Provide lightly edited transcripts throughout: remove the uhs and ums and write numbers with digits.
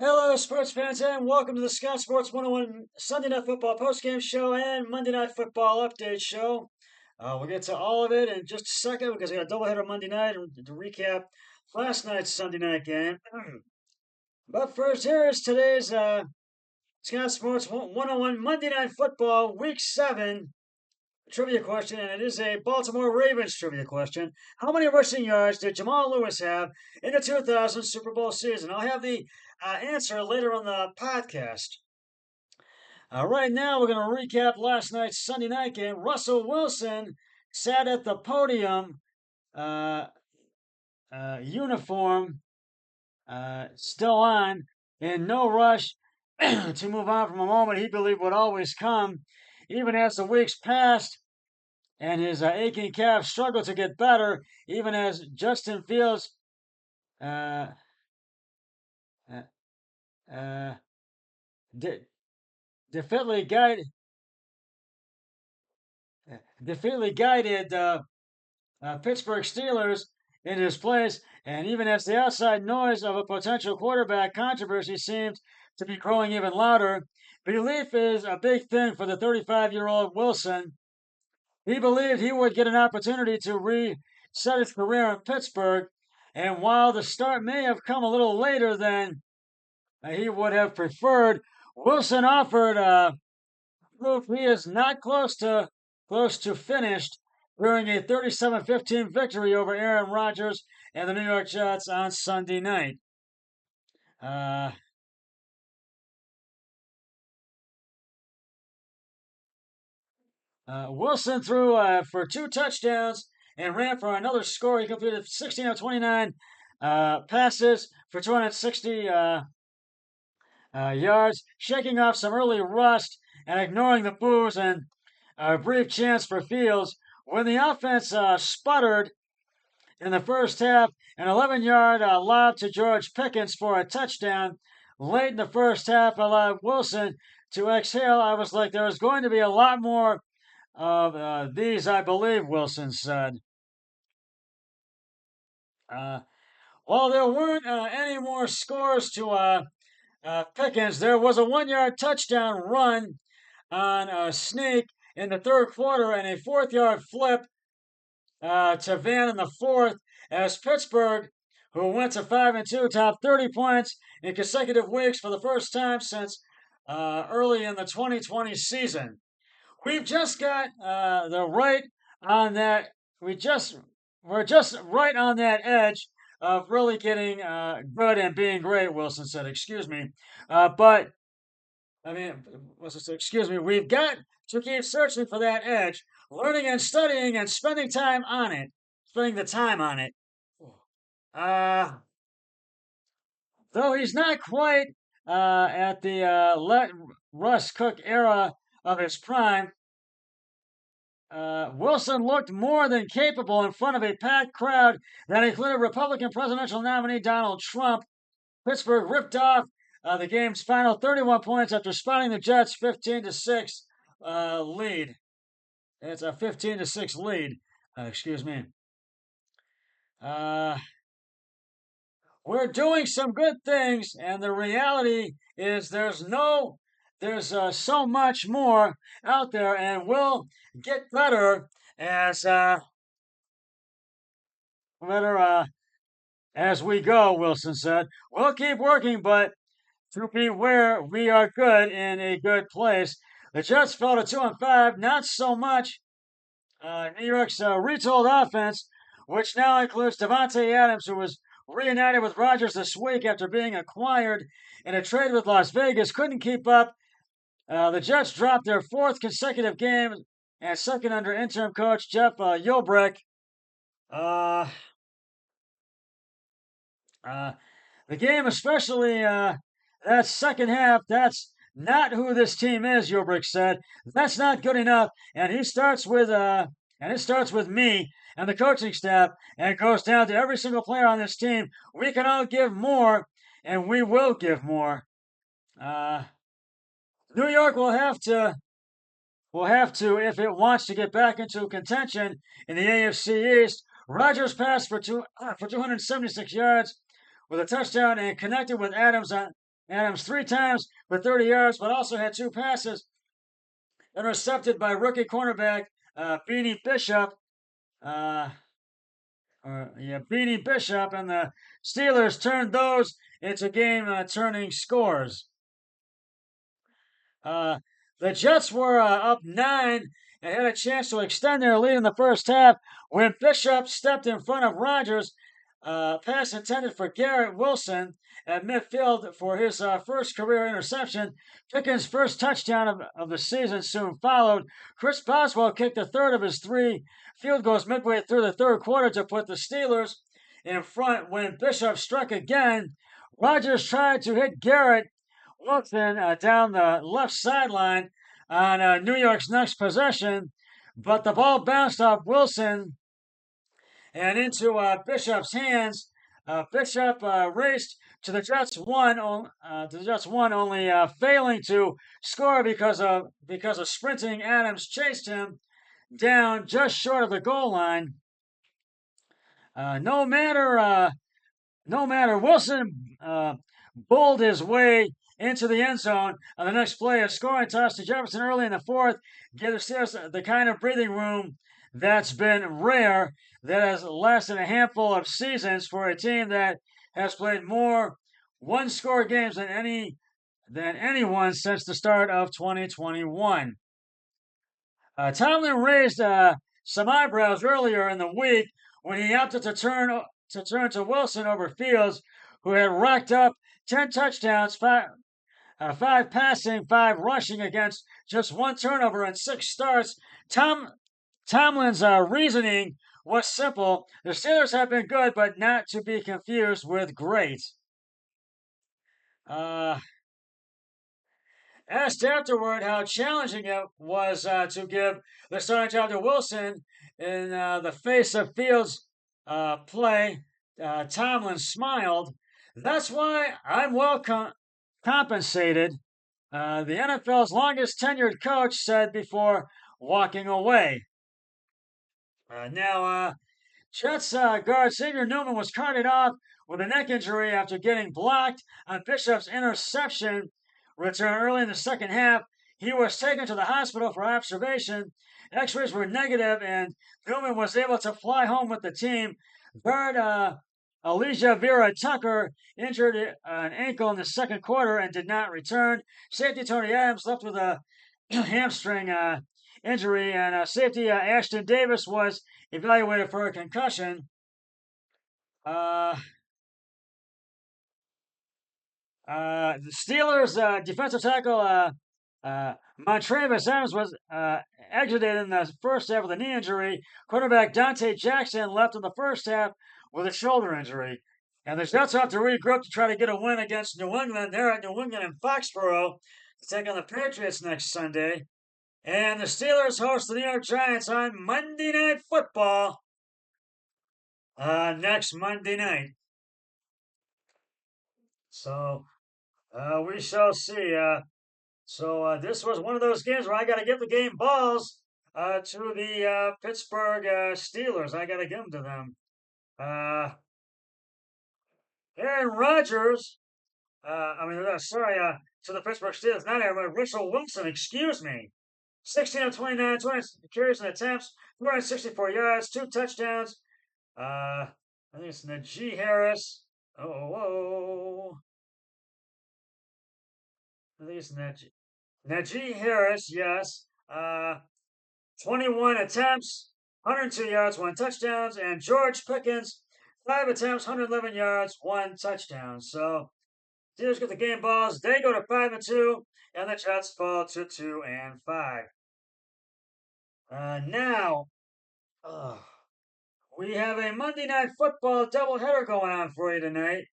Hello, sports fans, and welcome to the Scott Sports 101 Sunday Night Football postgame show and Monday Night Football update show. We'll get to all of it in just a second because we got a doubleheader Monday night and to recap last night's Sunday night game. But first, here is today's Scott Sports 101 Monday Night Football Week 7 trivia question, and it is a Baltimore Ravens trivia question. How many rushing yards did Jamal Lewis have in the 2000 Super Bowl season? I'll have the answer later on the podcast. Right now, we're going to recap last night's Sunday night game. Russell Wilson sat at the podium, uh, uniform still on, in no rush to move on from a moment he believed would always come, even as the weeks passed and his aching calf struggled to get better, even as Justin Fields uh, uh, uh, de- defeatedly guided Pittsburgh Steelers in his place, and even as the outside noise of a potential quarterback controversy seemed to be growing even louder, belief is a big thing for the 35-year-old Wilson. He believed he would get an opportunity to reset his career in Pittsburgh, and while the start may have come a little later than he would have preferred, Wilson offered proof he is not close to finished during a 37-15 victory over Aaron Rodgers and the New York Jets on Sunday night. Uh, Wilson threw for 2 touchdowns and ran for another score. He completed 16 of 29 passes for 260 yards, shaking off some early rust and ignoring the boos and a brief chance for Fields. When the offense sputtered in the first half, an 11-yard lob to George Pickens for a touchdown late in the first half allowed Wilson to exhale. I was like, there's going to be a lot more of these, I believe, Wilson said. Uh, while there weren't any more scores to Pickens, there was a 1-yard touchdown run on a sneak in the third quarter and a 4th-yard flip to Van in the fourth as Pittsburgh, who went to 5-2, topped 30 points in consecutive weeks for the first time since early in the 2020 season. We've just got the right on that. We're just right on that edge of really getting good and being great. Wilson said, "Excuse me, but I mean, excuse me. We've got to keep searching for that edge, learning and studying and spending time on it, spending the time on it. Uh, though he's not quite at the let Russ Cook era of his prime, Wilson looked more than capable in front of a packed crowd that included Republican presidential nominee Donald Trump. Pittsburgh ripped off the game's final 31 points after spotting the Jets' 15-6 lead. It's a 15-6 lead. Excuse me. Uh, we're doing some good things, and the reality is there's so much more out there, and we'll get better as better as we go. Wilson said, "We'll keep working, but to be where we are good in a good place." The Jets fell to 2-5, not so much. New York's retooled offense, which now includes Devontae Adams, who was reunited with Rodgers this week after being acquired in a trade with Las Vegas, couldn't keep up. The Jets dropped their fourth consecutive game and second under interim coach Jeff Ulbrich. Uh, uh, the game, especially that second half, that's not who this team is. Ulbrich said that's not good enough, and it starts with me and the coaching staff, and it goes down to every single player on this team. We can all give more, and we will give more. Uh, New York will have to if it wants to get back into contention in the AFC East. Rodgers passed for 276 yards with a touchdown and connected with Adams Adams 3 times for 30 yards, but also had 2 passes intercepted by rookie cornerback Beanie Bishop. Uh, Beanie Bishop, and the Steelers turned those into game-turning scores. Uh, the Jets were up 9 and had a chance to extend their lead in the first half when Bishop stepped in front of Rodgers. Pass intended for Garrett Wilson at midfield for his first career interception. Pickens' first touchdown of the season soon followed. Chris Boswell kicked the third of his 3 field goals midway through the third quarter to put the Steelers in front when Bishop struck again. Rodgers tried to hit Garrett Wilson down the left sideline on New York's next possession, but the ball bounced off Wilson and into Bishop's hands. Bishop raced to the Jets one, only failing to score because of sprinting Adams chased him down just short of the goal line. No matter Wilson bowled his way into the end zone on the next play. A scoring toss to Jefferson early in the fourth gave the Steelers the kind of breathing room that's been rare, that has lasted a handful of seasons for a team that has played more one-score games than anyone since the start of 2021. Tomlin raised some eyebrows earlier in the week when he opted to turn to Wilson over Fields, who had racked up 10 touchdowns, 5 passing, 5 rushing against just 1 turnover and 6 starts. Tomlin's reasoning was simple. The Steelers have been good, but not to be confused with great. Asked afterward how challenging it was to give the starting job to Wilson in the face of Fields' play, Tomlin smiled. That's why I'm well compensated, the NFL's longest tenured coach said before walking away. Now, Jets guard Xavier Newman was carted off with a neck injury after getting blocked on Bishop's interception return early in the second half. He was taken to the hospital for observation. X-rays were negative, and Newman was able to fly home with the team. Guard Elijah Vera Tucker injured an ankle in the second quarter and did not return. Safety Tony Adams left with a hamstring injury, and safety Ashton Davis was evaluated for a concussion. The Steelers' defensive tackle Montravis Adams was exited in the first half with a knee injury. Quarterback Dante Jackson left in the first half with a shoulder injury. And the Jets have to regroup to try to get a win against New England. They're at New England in Foxborough to take on the Patriots next Sunday. And the Steelers host the New York Giants on Monday Night Football next Monday night. So we shall see. So this was one of those games where I got to give the game balls to the Pittsburgh Steelers. I got to give them to them. Aaron Rodgers, to the Pittsburgh Steelers, not Aaron, Russell Wilson, excuse me. 16 of 29, 20 carries and attempts, 264 yards, 2 touchdowns. I think it's Najee Harris. I think it's Najee Harris, yes. 21 attempts, 102 yards, 1 touchdown. And George Pickens, 5 attempts, 111 yards, 1 touchdown. So, Steelers get the game balls. They go to 5-2, and the Jets fall to 2-5. Now, we have a Monday Night Football doubleheader going on for you tonight.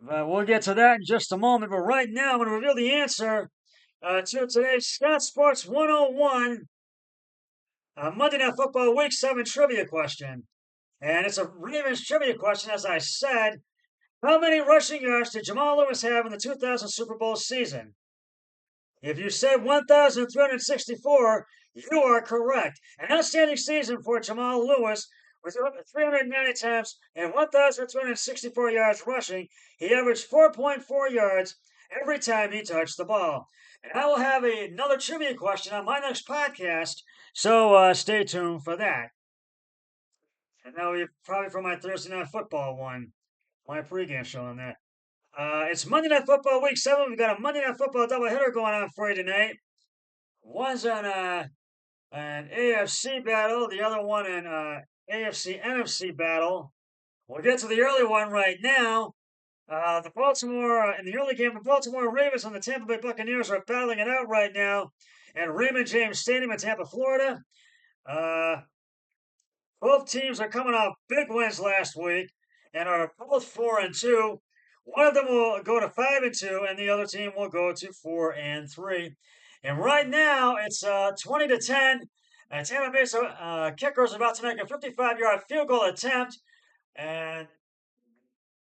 We'll get to that in just a moment. But right now, I'm going to reveal the answer to today's Scott Sports 101 Monday Night Football Week 7 trivia question. And it's a Ravens trivia question, as I said. How many rushing yards did Jamal Lewis have in the 2000 Super Bowl season? If you said 1,364, you are correct. An outstanding season for Jamal Lewis with 390 attempts and 1,264 yards rushing. He averaged 4.4 yards every time he touched the ball. And I will have another trivia question on my next podcast, so stay tuned for that. And that will be probably for my Thursday Night Football one, my pregame show on that. It's Monday Night Football Week 7. We've got a Monday Night Football doubleheader going on for you tonight. One's on an AFC battle, the other one an AFC NFC battle. We'll get to the early one right now. The Baltimore, in the early game, the Baltimore Ravens and the Tampa Bay Buccaneers are battling it out right now at Raymond James Stadium in Tampa, Florida. Both teams are coming off big wins last week and are both 4-2. One of them will go to 5-2, and the other team will go to 4-3. And right now, it's 20-10. Tampa Bay's kicker is about to make a 55-yard field goal attempt, and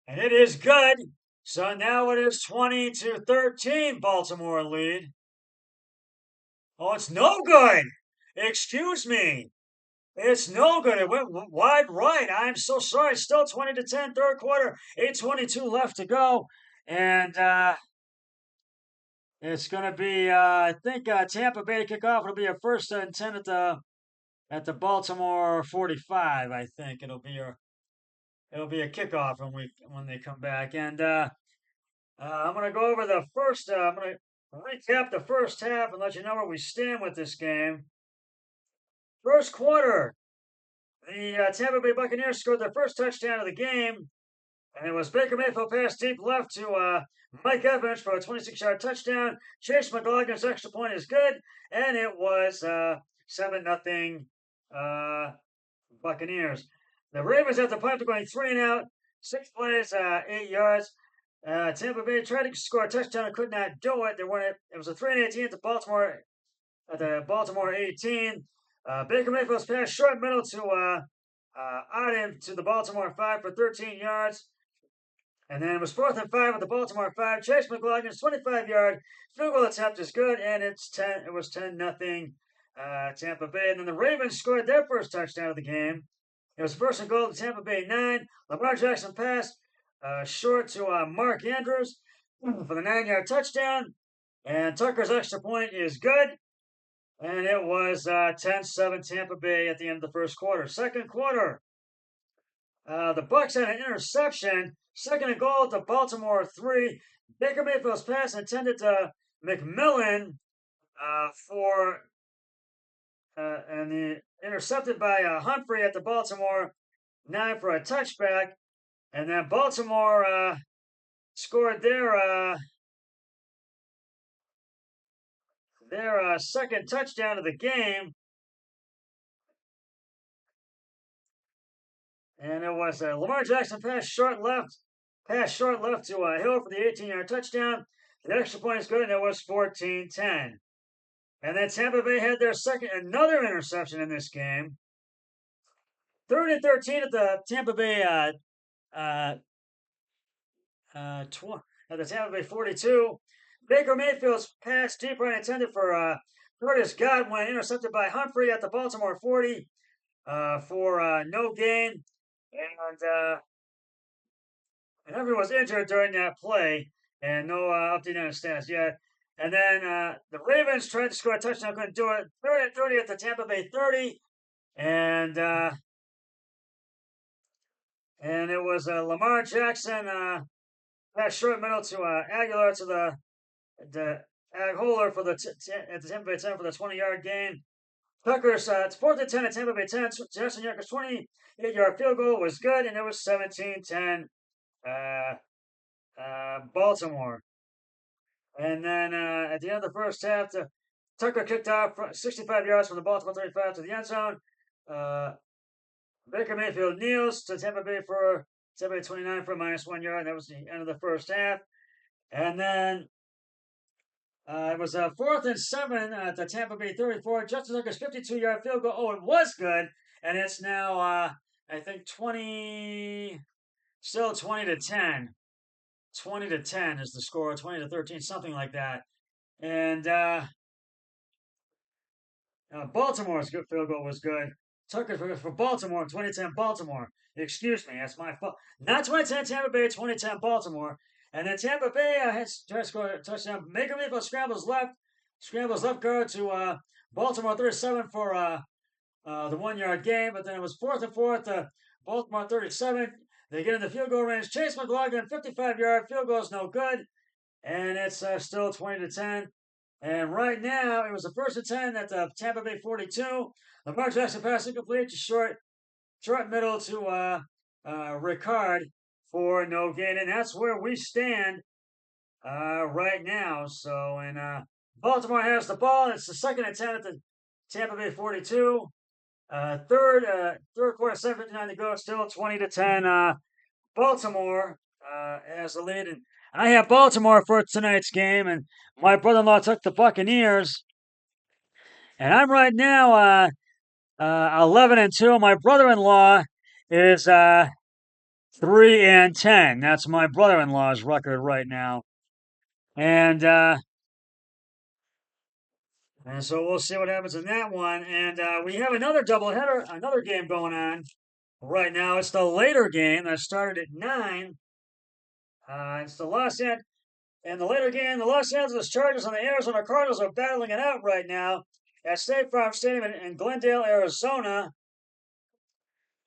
it is good. So now it is 20-13. Baltimore lead. Oh, it's no good. Excuse me. It's no good. It went wide right. I'm so sorry. Still 20-10, third quarter, 8:22 left to go. And it's going to be, I think, Tampa Bay kickoff. It'll be a first and 10 at the Baltimore 45. I think it'll be a kickoff when they come back. And I'm going to go over the first. I'm going to recap the first half and let you know where we stand with this game. First quarter. The Tampa Bay Buccaneers scored their first touchdown of the game, and it was Baker Mayfield pass deep left to Mike Evans for a 26-yard touchdown. Chase McLaughlin's extra point is good, and it was 7-0 Buccaneers. The Ravens at the punt are going 3 and out, 6 plays, 8 yards. Tampa Bay tried to score a touchdown and could not do it. It was a 3-18 at the Baltimore 18. Baker Mayfield's pass short middle to Auden to the Baltimore 5 for 13 yards. And then it was 4th and 5 at the Baltimore 5. Chase McLaughlin's 25-yard field goal attempt is good, and it was 10-0 Tampa Bay. And then the Ravens scored their first touchdown of the game. It was 1st and goal to Tampa Bay 9. Lamar Jackson passed short to Mark Andrews for the 9-yard touchdown. And Tucker's extra point is good. And it was 10-7 Tampa Bay at the end of the first quarter. Second quarter, the Bucs had an interception. 2nd and goal to Baltimore 3. Baker Mayfield's pass intended to McMillan and the intercepted by Humphrey at the Baltimore 9 for a touchback. And then Baltimore scored their second touchdown of the game. And it was Lamar Jackson pass short left to Hill for the 18-yard touchdown. The extra point is good, and it was 14-10. And then Tampa Bay had their another interception in this game. 3rd and 13 at the Tampa Bay at the Tampa Bay 42. Baker Mayfield's pass deep right intended for Curtis Godwin, intercepted by Humphrey at the Baltimore 40 for no gain. And everyone was injured during that play, and no update on his status yet. And then the Ravens tried to score a touchdown, couldn't do it. 3rd and 30 at the Tampa Bay 30, and it was Lamar Jackson pass short middle to Aguilar to the Ag Holer for at the Tampa Bay 10 for the 20-yard gain. Tucker's it's 4th and 10 at Tampa Bay 10. Justin Yucker's 28-yard field goal was good, and it was 17-10 Baltimore. And then at the end of the first half, Tucker kicked off 65 yards from the Baltimore 35 to the end zone. Baker Mayfield kneels to Tampa Bay 29 for a -1 yard. That was the end of the first half. And then it was 4th and 7 at the Tampa Bay 34. Justin Tucker's 52-yard field goal. Oh, it was good. And it's now, I think, still 20-10. 20-10 is the score. 20-13, something like that. And Baltimore's field goal was good. Took it for Baltimore, 2010 Baltimore. Excuse me, that's my fault. Not 2010 Tampa Bay, 2010 Baltimore. And then Tampa Bay has tried to score a touchdown. Baker Mayfield scrambles left guard to Baltimore 37 for the 1 yard gain. But then it was 4th and 4. Baltimore 37. They get in the field goal range. Chase McLaughlin 55-yard field goal is no good, and it's still 20-10. And right now, it was the 1st and 10 at the Tampa Bay 42. Lamar Jackson pass incomplete to short middle to Ricard for no gain. And that's where we stand right now. So, and Baltimore has the ball. It's the 2nd and 10 at the Tampa Bay 42. Third quarter, 7:59 to go. Still 20-10. Baltimore as the lead. And I have Baltimore for tonight's game. And my brother-in-law took the Buccaneers. And I'm right now 11-2. My brother-in-law is 3-10. That's my brother-in-law's record right now, and and so we'll see what happens in that one. And we have another doubleheader, another game going on right now. It's the later game that started at 9. It's the and the later game. The Los Angeles Chargers and the Arizona Cardinals are battling it out right now at State Farm Stadium in Glendale, Arizona.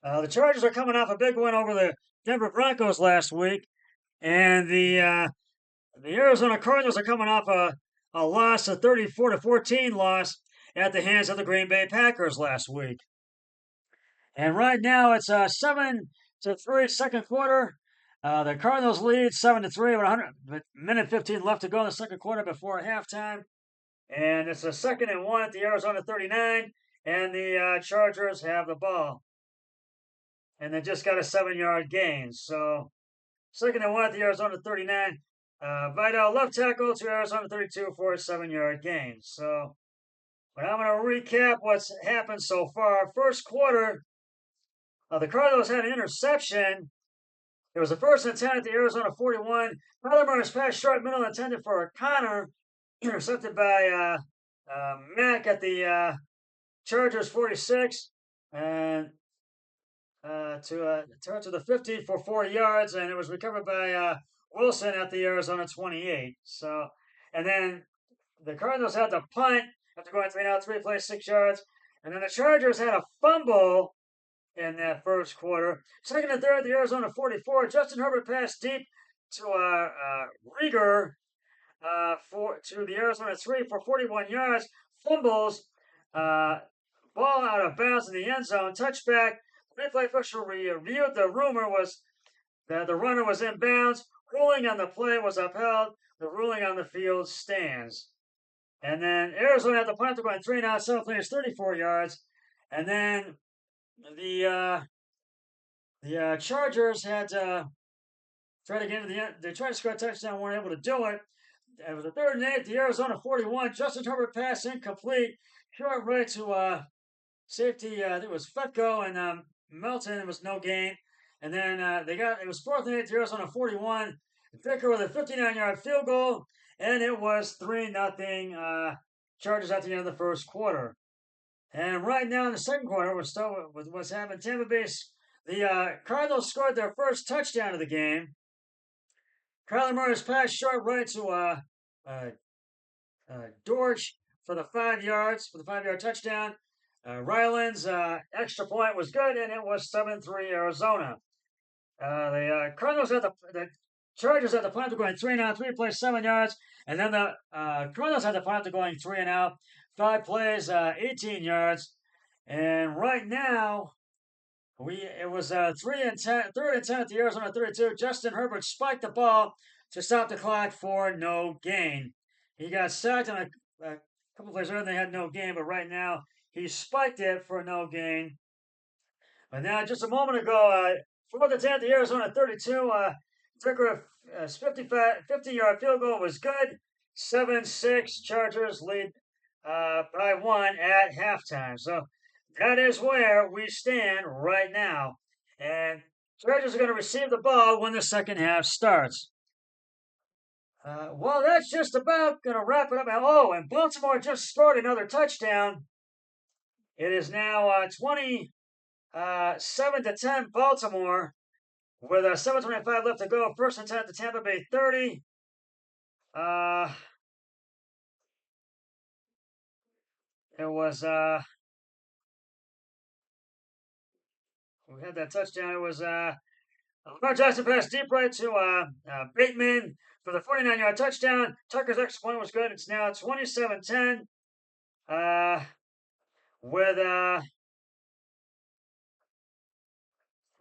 The Chargers are coming off a big win over the Denver Broncos last week, and the Arizona Cardinals are coming off a loss, a 34-14 loss at the hands of the Green Bay Packers last week. And right now it's 7-3 second quarter. The Cardinals lead 7-3 with a minute 15 left to go in the second quarter before halftime. And it's a 2nd and 1 at the Arizona 39, and the Chargers have the ball. And they just got a 7-yard gain. So 2nd and 1 at the Arizona 39. Vidal left tackle to Arizona 32 for a 7-yard gain. So, but I'm going to recap what's happened so far. First quarter, the Cardinals had an interception. It was the 1st and 10 at the Arizona 41. Kyler Murray's pass short middle intended for Connor, intercepted by Mack at the Chargers 46. And to the 50 for 4 yards, and it was recovered by Wilson at the Arizona 28. So, and then the Cardinals had to punt after going 3 and out, 3 plays, 6 yards, and then the Chargers had a fumble in that first quarter. 2nd and 3, the Arizona 44. Justin Herbert passed deep to Rieger to the Arizona 3 for 41 yards. Fumbles. Ball out of bounds in the end zone. Touchback. Replay official reviewed the rumor was that the runner was in bounds. Ruling on the play was upheld. The ruling on the field stands. And then Arizona had the punt going 3 and out, 7 plays, 34 yards. And then the Chargers had to try to get into the end. They tried to score a touchdown, weren't able to do it. It was a 3rd and 8, the Arizona 41. Justin Herbert pass incomplete. Short right to safety. I think it was Futko and Melton. It was no gain. And then it was 4th and 8, the Arizona 41. Vicker with a 59-yard field goal, and it was 3-0 Chargers at the end of the first quarter. And right now in the second quarter, we're still with what's happened. Tampa Bay, the Cardinals scored their first touchdown of the game. Kyler Murray's pass short right to Dortch for the 5 yards, for the 5-yard touchdown. Ryland's extra point was good, and it was 7-3 Arizona. The Cardinals had the Chargers had the punt to going 3 and out, 3 plays, 7 yards, and then the Cardinals had the punt to going 3 and out, 5 plays, 18 yards, and right now it was 3-10, 3rd and 10 at the Arizona 32. Justin Herbert spiked the ball to stop the clock for no gain. He got sacked on a couple plays earlier. They had no gain, but right now he spiked it for no gain. But now, just a moment ago, 4th and 10 at the Arizona 32. Tucker, 50-yard field goal was good. 7-6 Chargers lead by 1 at halftime. So that is where we stand right now. And Chargers are going to receive the ball when the second half starts. Well, that's just about going to wrap it up. Oh, and Baltimore just scored another touchdown. It is now 27-10 Baltimore with 7:25 left to go. First and 10 to Tampa Bay 30. Uh, it was we had that touchdown. It was Lamar Jackson passed deep right to Bateman for the 49-yard touchdown. Tucker's extra point was good. It's now 27-10 with uh,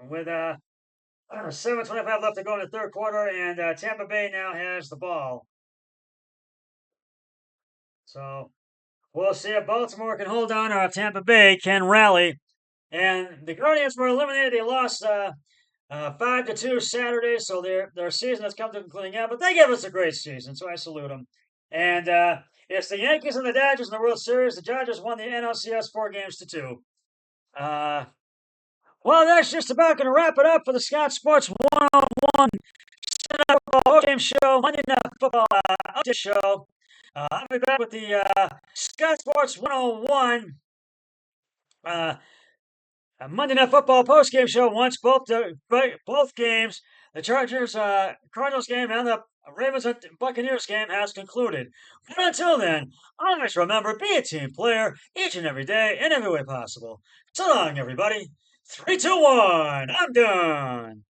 with 7:25 left to go in the third quarter, and Tampa Bay now has the ball. So we'll see if Baltimore can hold on or if Tampa Bay can rally. And the Guardians were eliminated. They lost 5-2 Saturday, so their season has come to a conclusion. Yeah, but they gave us a great season, so I salute them. And it's the Yankees and the Dodgers in the World Series. The Dodgers won the NLCS 4-2. Well, that's just about going to wrap it up for the Scott Sports 101 SNF Football Game Show, Monday Night Football update show. I'll be back with the Scott Sports 101 Monday Night Football postgame show once both games, the Chargers Cardinals game and the Ravens Buccaneers game has concluded. But until then, always remember, be a team player each and every day in every way possible. So long, everybody. 3, 2, 1. I'm done.